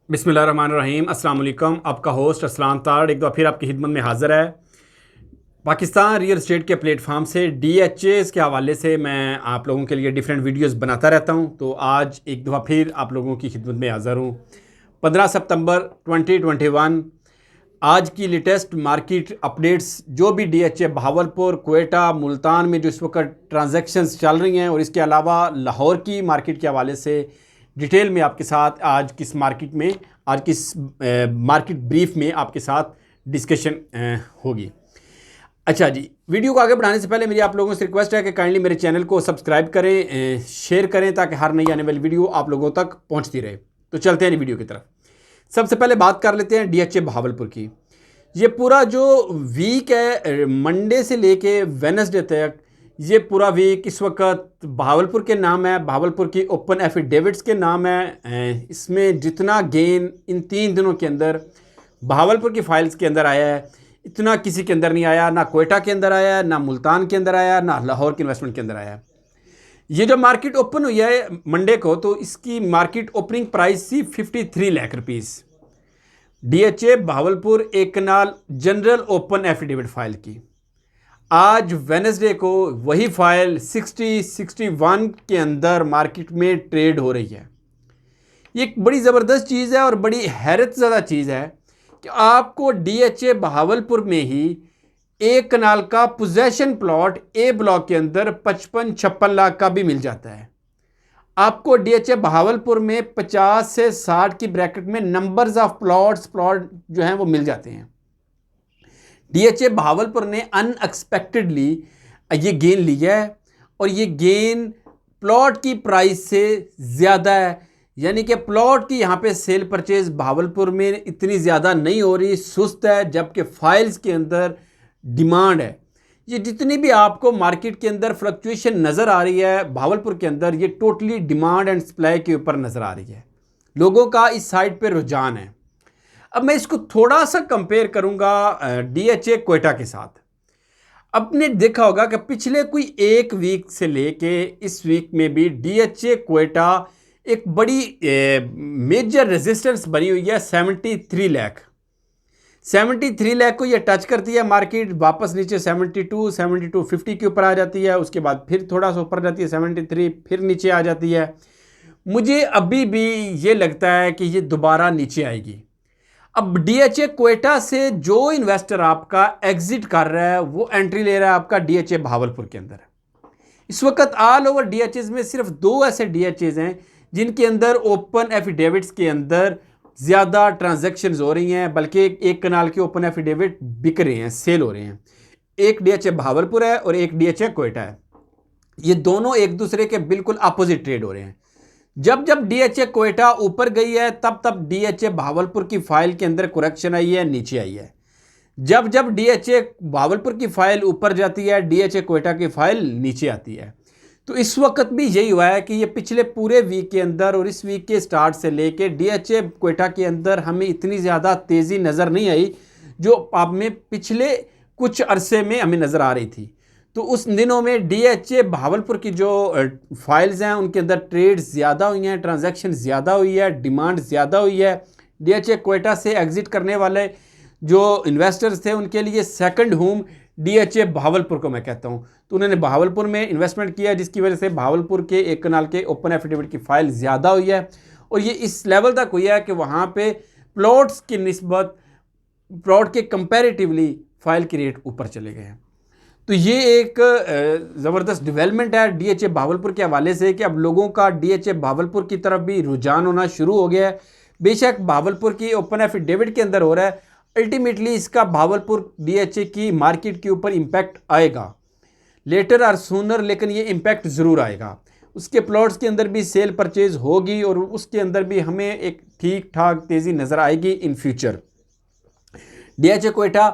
बिस्मिल्लाहिर्रहमानिर्रहीम अस्सलाम वालेकुम। आपका होस्ट असलाम तार एक बार फिर आपकी खिदमत में हाज़िर है। पाकिस्तान रियल एस्टेट के प्लेटफार्म से DHAs के हवाले से मैं आप लोगों के लिए डिफरेंट वीडियोस बनाता रहता हूं। तो आज एक दफ़ा फिर आप लोगों की खिदमत में हाज़िर हूं। 15 सितंबर 2021 आज की लेटेस्ट मार्केट अपडेट्स जो भी DHA बहावलपुर, क्वेटा, मुल्तान में जो इस वक्त ट्रांजैक्शंस चल रही हैं और इसके अलावा लाहौर की मार्केट के हवाले से डिटेल में आपके साथ आज किस मार्केट ब्रीफ में आपके साथ डिस्कशन होगी। अच्छा जी, वीडियो को आगे बढ़ाने से पहले मेरी आप लोगों से रिक्वेस्ट है कि काइंडली मेरे चैनल को सब्सक्राइब करें, शेयर करें ताकि हर नई आने वाली वीडियो आप लोगों तक पहुंचती रहे। तो चलते हैं वीडियो की तरफ। सबसे पहले बात कर लेते हैं DHA बहावलपुर की। ये पूरा जो वीक है मंडे से लेके वेडनेसडे तक, ये पूरा वीक इस वक्त बहावलपुर के नाम है, बहावलपुर की ओपन एफिडेविट्स के नाम है। इसमें जितना गेन इन 3 दिनों के अंदर बहावलपुर की फाइल्स के अंदर आया है, इतना किसी के अंदर नहीं आया। ना क्वेटा के अंदर आया, ना मुल्तान के अंदर आया, ना लाहौर के इन्वेस्टमेंट के अंदर आया। ये जो मार्केट ओपन हुई है मंडे को, तो इसकी मार्केट ओपनिंग प्राइस थी 53 लाख रुपीस। DHA बहावलपुर एक कनाल जनरल ओपन एफिडेविट फाइल की। आज वेडनेसडे को वही फाइल 61 के अंदर मार्केट में ट्रेड हो रही है। ये एक बड़ी ज़बरदस्त चीज़ है और बड़ी हैरत ज़्यादा चीज़ है कि आपको DHA बहावलपुर में ही एक कनाल का पोजेशन प्लॉट ए ब्लॉक के अंदर 55-56 लाख का भी मिल जाता है। आपको DHA बहावलपुर में 50 से 60 की ब्रैकेट में नंबर्स ऑफ प्लॉट जो हैं वो मिल जाते हैं। DHA बहावलपुर ने अनएक्सपेक्टेडली ये गेन लिया है और ये गेन प्लॉट की प्राइस से ज़्यादा है। यानी कि प्लॉट की यहाँ पे सेल परचेज बहावलपुर में इतनी ज़्यादा नहीं हो रही, सुस्त है, जबकि फाइल्स के अंदर डिमांड है। ये जितनी भी आपको मार्केट के अंदर फ्लक्चुएशन नज़र आ रही है बहावलपुर के अंदर, ये टोटली डिमांड एंड सप्लाई के ऊपर नज़र आ रही है। लोगों का इस साइड पर रुझान है। अब मैं इसको थोड़ा सा कंपेयर करूंगा DHA क्वेटा के साथ। आपने देखा होगा कि पिछले कोई एक वीक से लेके इस वीक में भी DHA क्वेटा एक बड़ी मेजर रेजिस्टेंस बनी हुई है 73 लाख। 73 लाख को ये टच करती है मार्केट, वापस नीचे 72-50 के ऊपर आ जाती है, उसके बाद फिर थोड़ा सा ऊपर जाती है 73, फिर नीचे आ जाती है। मुझे अभी भी ये लगता है कि ये दोबारा नीचे आएगी। अब DHA क्वेटा से जो इन्वेस्टर आपका एग्जिट कर रहा है वो एंट्री ले रहा है आपका DHA बहावलपुर के अंदर। इस वक्त ऑल ओवर DHAs में सिर्फ 2 ऐसे DHAs हैं जिनके अंदर ओपन एफिडेविट्स के अंदर ज़्यादा ट्रांजैक्शंस हो रही हैं, बल्कि एक कनाल के ओपन एफिडेविट बिक रहे हैं, सेल हो रहे हैं। एक DHA बहावलपुर है और एक DHA क्वेटा है। ये दोनों एक दूसरे के बिल्कुल अपोजिट ट्रेड हो रहे हैं। जब DHA क्वेटा ऊपर गई है तब DHA बहावलपुर की फाइल के अंदर करेक्शन आई है, नीचे आई है। जब DHA बहावलपुर की फाइल ऊपर जाती है, DHA क्वेटा की फाइल नीचे आती है। तो इस वक्त भी यही हुआ है कि ये पिछले पूरे वीक के अंदर और इस वीक के स्टार्ट से लेके DHA क्वेटा के अंदर हमें इतनी ज़्यादा तेज़ी नज़र नहीं आई जो आप में पिछले कुछ अरसे में हमें नज़र आ रही थी। तो उस दिनों में DHA बहावलपुर की जो फाइल्स हैं उनके अंदर ट्रेड ज़्यादा हुई हैं, ट्रांजैक्शन ज़्यादा हुई है, डिमांड ज़्यादा हुई है। DHA क्वेटा से एग्ज़िट करने वाले जो इन्वेस्टर्स थे उनके लिए सेकंड होम DHA बहावलपुर को मैं कहता हूं। तो उन्होंने बहावलपुर में इन्वेस्टमेंट किया, जिसकी वजह से बहावलपुर के एक कनाल के ओपन एफिडेविट की फाइल ज़्यादा हुई है और ये इस लेवल तक हुई है कि वहाँ पे प्लॉट्स की निस्बत प्लॉट के कंपेरेटिवली फाइल के रेट ऊपर चले गए हैं। तो ये एक ज़बरदस्त डेवलपमेंट है DHA बहावलपुर के हवाले से कि अब लोगों का DHA बहावलपुर की तरफ भी रुझान होना शुरू हो गया है। बेशक बहावलपुर की ओपन एफिडेविट के अंदर हो रहा है, अल्टीमेटली इसका बहावलपुर DHA की मार्केट के ऊपर इम्पैक्ट आएगा लेटर और सूनर, लेकिन ये इम्पैक्ट ज़रूर आएगा। उसके प्लॉट्स के अंदर भी सेल परचेज होगी और उसके अंदर भी हमें एक ठीक ठाक तेज़ी नज़र आएगी इन फ्यूचर। DHA क्वेटा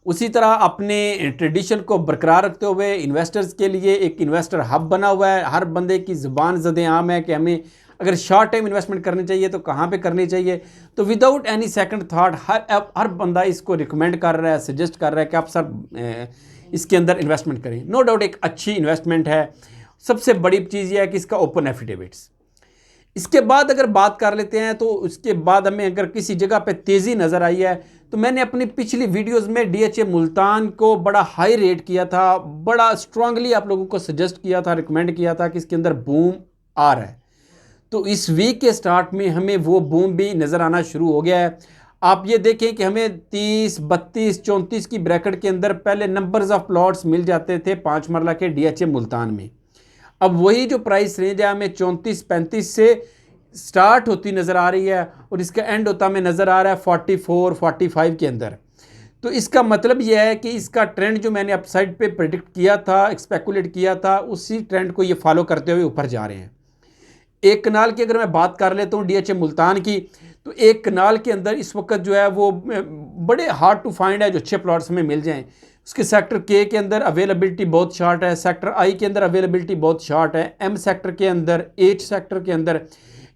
उसी तरह अपने ट्रेडिशन को बरकरार रखते हुए इन्वेस्टर्स के लिए एक इन्वेस्टर हब बना हुआ है। हर बंदे की ज़ुबान ज़द-ए-आम है कि हमें अगर शॉर्ट टाइम इन्वेस्टमेंट करनी चाहिए तो कहाँ पे करनी चाहिए। तो विदाउट एनी सेकंड थाट हर बंदा इसको रिकमेंड कर रहा है, सजेस्ट कर रहा है कि आप सर इसके अंदर इन्वेस्टमेंट करें। नो डाउट एक अच्छी इन्वेस्टमेंट है। सबसे बड़ी चीज़ यह है कि इसका ओपन एफिडेविट्स इसके बाद अगर बात कर लेते हैं तो उसके बाद हमें अगर किसी जगह पे तेज़ी नज़र आई है तो मैंने अपनी पिछली वीडियोस में DHA मुल्तान को बड़ा हाई रेट किया था, बड़ा स्ट्रांगली आप लोगों को सजेस्ट किया था, रिकमेंड किया था कि इसके अंदर बूम आ रहा है। तो इस वीक के स्टार्ट में हमें वो बूम भी नज़र आना शुरू हो गया है। आप ये देखें कि हमें 30, 32, 34 की ब्रैकेट के अंदर पहले नंबर्स ऑफ प्लॉट्स मिल जाते थे 5 मरला के DHA मुल्तान में। अब वही जो प्राइस रेंज है हमें 34-35 से स्टार्ट होती नज़र आ रही है और इसका एंड होता हमें नज़र आ रहा है 44-45 के अंदर। तो इसका मतलब यह है कि इसका ट्रेंड जो मैंने अपसाइड पे प्रेडिक्ट किया था, एक्सपेकुलेट किया था, उसी ट्रेंड को ये फॉलो करते हुए ऊपर जा रहे हैं। एक कनाल की अगर मैं बात कर लेता हूँ DHA मुल्तान की, तो एक कनाल के अंदर इस वक्त जो है वो बड़े हार्ड टू फाइंड है जो अच्छे प्लॉट्स में मिल जाएं। उसके सेक्टर के अंदर अवेलेबिलिटी बहुत शार्ट है, सेक्टर आई के अंदर अवेलेबिलिटी बहुत शार्ट है, एम सेक्टर के अंदर, एच सेक्टर के अंदर,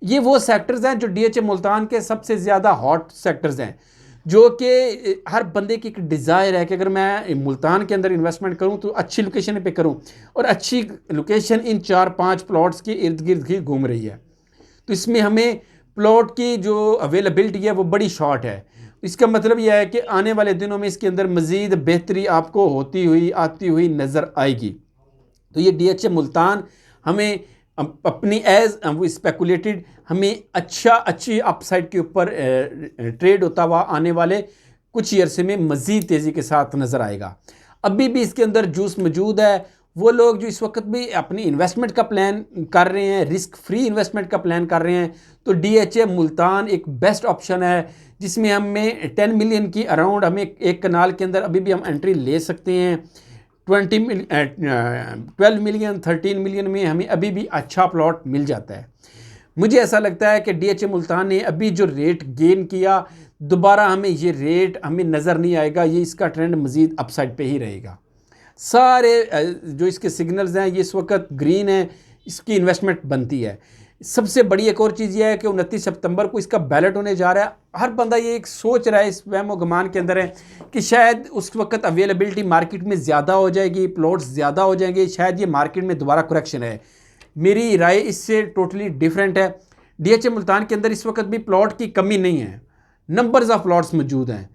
ये वो सेक्टर्स हैं जो DHA मुल्तान के सबसे ज़्यादा हॉट सेक्टर्स हैं, जो कि हर बंदे की एक डिज़ायर है कि अगर मैं मुल्तान के अंदर इन्वेस्टमेंट करूं तो अच्छी लोकेशन पे करूं, और अच्छी लोकेशन इन 4-5 प्लॉट्स के इर्द गिर्द ही घूम रही है। तो इसमें हमें प्लॉट की जो अवेलेबिलिटी है वो बड़ी शॉर्ट है। इसका मतलब यह है कि आने वाले दिनों में इसके अंदर मज़ीद बेहतरी आपको होती हुई आती हुई नज़र आएगी। तो ये DHA मुल्तान हमें अपनी एज वो स्पेकुलेटेड हमें अच्छी अपसाइड के ऊपर ट्रेड होता हुआ आने वाले कुछ अरसे में मज़ीद तेज़ी के साथ नज़र आएगा। अभी भी इसके अंदर जूस मौजूद है। वो लोग जो इस वक्त भी अपनी इन्वेस्टमेंट का प्लान कर रहे हैं, रिस्क फ्री इन्वेस्टमेंट का प्लान कर रहे हैं, तो DHA मुल्तान एक बेस्ट ऑप्शन है जिसमें हमें 10 मिलियन की अराउंड हमें एक कनाल के अंदर अभी भी हम एंट्री ले सकते हैं। 12 मिलियन 13 मिलियन में हमें अभी भी अच्छा प्लॉट मिल जाता है। मुझे ऐसा लगता है कि DHA मुल्तान ने अभी जो रेट गेन किया, दोबारा हमें ये रेट हमें नज़र नहीं आएगा, ये इसका ट्रेंड मज़ीद अपसाइड पे ही रहेगा। सारे जो इसके सिग्नल्स हैं ये इस वक्त ग्रीन है, इसकी इन्वेस्टमेंट बनती है। सबसे बड़ी एक और चीज़ यह है कि 29 सितंबर को इसका बैलेट होने जा रहा है। हर बंदा ये एक सोच रहा है, इस वहम और गुमान के अंदर है कि शायद उस वक्त अवेलेबिलिटी मार्केट में ज़्यादा हो जाएगी, प्लॉट्स ज़्यादा हो जाएंगे, शायद ये मार्केट में दोबारा करेक्शन है। मेरी राय इससे टोटली डिफरेंट है। DHA मुल्तान के अंदर इस वक्त भी प्लॉट की कमी नहीं है, नंबर्स ऑफ प्लॉट्स मौजूद हैं,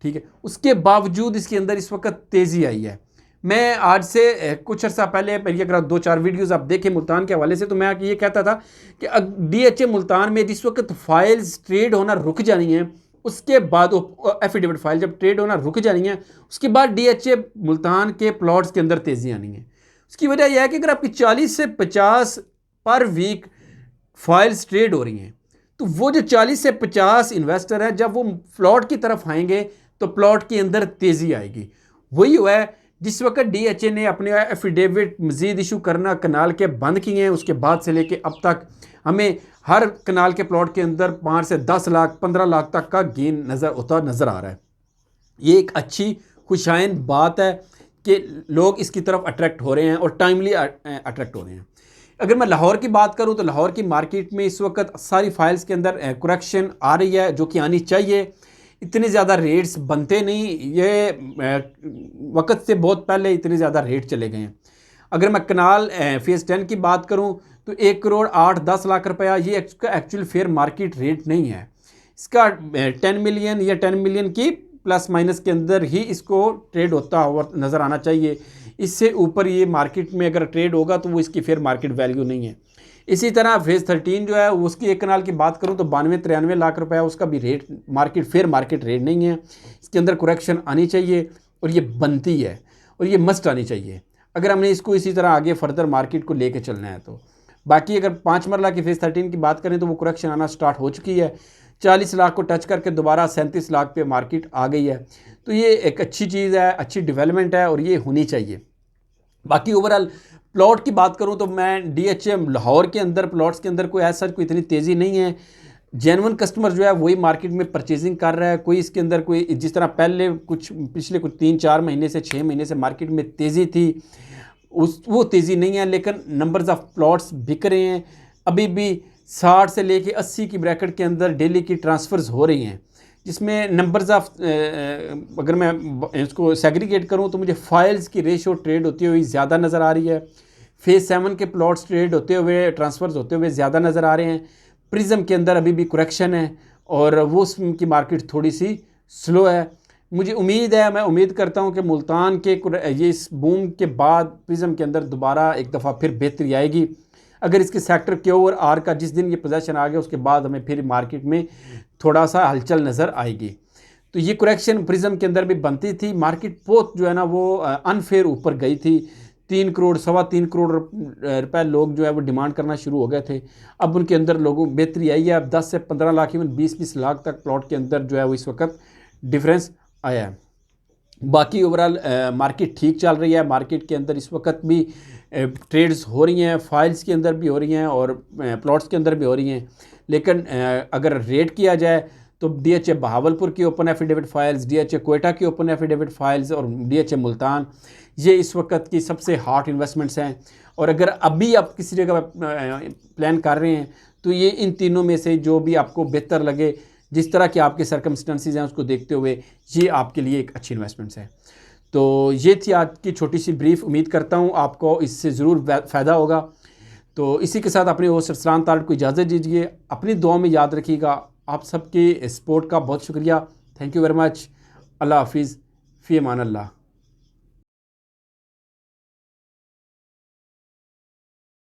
ठीक है। उसके बावजूद इसके अंदर इस वक्त तेज़ी आई है। मैं आज से कुछ अर्सा पहले मेरी अगर 2-4 वीडियोस आप देखें मुल्तान के हवाले से, तो मैं ये कहता था कि DHA मुल्तान में जिस वक्त फाइल्स ट्रेड होना रुक जानी है, उसके बाद एफिडेविट फाइल जब ट्रेड होना रुक जानी है, उसके बाद DHA मुल्तान के प्लॉट्स के अंदर तेज़ी आनी है। उसकी वजह यह है कि अगर आपकी 40 से 50 पर वीक फाइल्स ट्रेड हो रही हैं, तो वो जो 40 से 50 इन्वेस्टर हैं, जब वो प्लॉट की तरफ आएंगे तो प्लॉट के अंदर तेज़ी आएगी। वही हुआ है जिस वक्त DHA ने अपने एफिडेविट मज़ीद इशू करना कनाल के बंद किए हैं, उसके बाद से लेके अब तक हमें हर कनाल के प्लॉट के अंदर 5 से 10 लाख 15 लाख तक का गेन नज़र आ रहा है। ये एक अच्छी खुशाइन बात है कि लोग इसकी तरफ अट्रैक्ट हो रहे हैं और टाइमली अट्रैक्ट हो रहे हैं। अगर मैं लाहौर की बात करूं तो लाहौर की मार्केट में इस वक्त सारी फाइल्स के अंदर करेक्शन आ रही है, जो कि आनी चाहिए। इतने ज़्यादा रेट्स बनते नहीं, ये वक्त से बहुत पहले इतने ज़्यादा रेट चले गए हैं। अगर मैं कनाल फेज़ 10 की बात करूं तो 1 करोड़ 8-10 लाख रुपया ये एक्चुअल फेयर मार्केट रेट नहीं है। इसका 10 मिलियन या 10 मिलियन की प्लस माइनस के अंदर ही इसको ट्रेड होता हुआ नज़र आना चाहिए। इससे ऊपर ये मार्केट में अगर ट्रेड होगा तो वो इसकी फेयर मार्केट वैल्यू नहीं है। इसी तरह फेज़ 13 जो है उसकी एक कनाल की बात करूं तो 92-93 लाख रुपया उसका भी रेट फेयर मार्केट रेट नहीं है। इसके अंदर करेक्शन आनी चाहिए और ये बनती है और ये मस्ट आनी चाहिए अगर हमने इसको इसी तरह आगे फर्दर मार्केट को लेके चलना है। तो बाकी अगर 5 मरला की फेज़ 13 की बात करें तो वो करेक्शन आना स्टार्ट हो चुकी है। 40 लाख को टच करके दोबारा 37 लाख पे मार्केट आ गई है। तो ये एक अच्छी चीज़ है, अच्छी डेवलपमेंट है और ये होनी चाहिए। बाकी ओवरऑल प्लॉट की बात करूं तो मैं DHA लाहौर के अंदर प्लॉट्स के अंदर कोई ऐसा कोई इतनी तेज़ी नहीं है। जेन्युइन कस्टमर जो है वही मार्केट में परचेजिंग कर रहा है। कोई इसके अंदर कोई जिस तरह पहले पिछले कुछ 3-4 महीने से 6 महीने से मार्केट में तेज़ी थी वो तेज़ी नहीं है, लेकिन नंबर्स ऑफ प्लॉट्स बिक रहे हैं। अभी भी 60 से लेके 80 की ब्रैकेट के अंदर डेली की ट्रांसफ़र्स हो रही हैं, जिसमें नंबर्स ऑफ अगर मैं इसको सेग्रीगेट करूं तो मुझे फाइल्स की रेशो ट्रेड होती हुई ज़्यादा नज़र आ रही है। फेज़ 7 के प्लॉट्स ट्रेड होते हुए ट्रांसफ़र्स होते हुए ज़्यादा नज़र आ रहे हैं। प्रिज्म के अंदर अभी भी करेक्शन है और वो उसकी मार्केट थोड़ी सी स्लो है। मुझे उम्मीद है, मैं उम्मीद करता हूं कि मुल्तान के ये इस बूम के बाद प्रिज्म के अंदर दोबारा एक दफ़ा फिर बेहतरी आएगी। अगर इसके सेक्टर क्यू और आर का जिस दिन ये पोजीशन आ गया उसके बाद हमें फिर मार्केट में थोड़ा सा हलचल नज़र आएगी। तो ये करेक्शन प्रिज्म के अंदर भी बनती थी। मार्केट बहुत जो है ना वो अनफेयर ऊपर गई थी। 3 करोड़ 3.25 करोड़ रुपए लोग जो है वो डिमांड करना शुरू हो गए थे। अब उनके अंदर लोगों बेहतरी आई है। अब 10 से 15 लाख इवन 20-20 लाख तक प्लॉट के अंदर जो है वो इस वक्त डिफरेंस आया है। बाकी ओवरऑल मार्केट ठीक चल रही है। मार्केट के अंदर इस वक्त भी ट्रेड्स हो रही हैं, फाइल्स के अंदर भी हो रही हैं और प्लॉट्स के अंदर भी हो रही हैं। लेकिन अगर रेट किया जाए तो DHA बहावलपुर की open affidavit files, DHA Quetta की ओपन एफिडेविट फाइल्स और DHA मुल्तान, ये इस वक्त की सबसे हॉट इन्वेस्टमेंट्स हैं। और अगर अभी आप किसी जगह प्लान कर रहे हैं तो ये इन तीनों में से जो भी आपको बेहतर लगे, जिस तरह के आपके सर्कमस्टेंसेस हैं उसको देखते हुए ये आपके लिए एक अच्छी इन्वेस्टमेंट्स है। तो ये थी आज की छोटी सी ब्रीफ। उम्मीद करता हूँ आपको इससे ज़रूर फ़ायदा होगा। तो इसी के साथ अपने होस्ट अरसलान तारड़ को इजाज़त दीजिए। अपनी दुआ में याद रखिएगा। आप सबके सपोर्ट का बहुत शुक्रिया। Thank you very much. Allah हाफिज़। फ़ी अमान अल्लाह।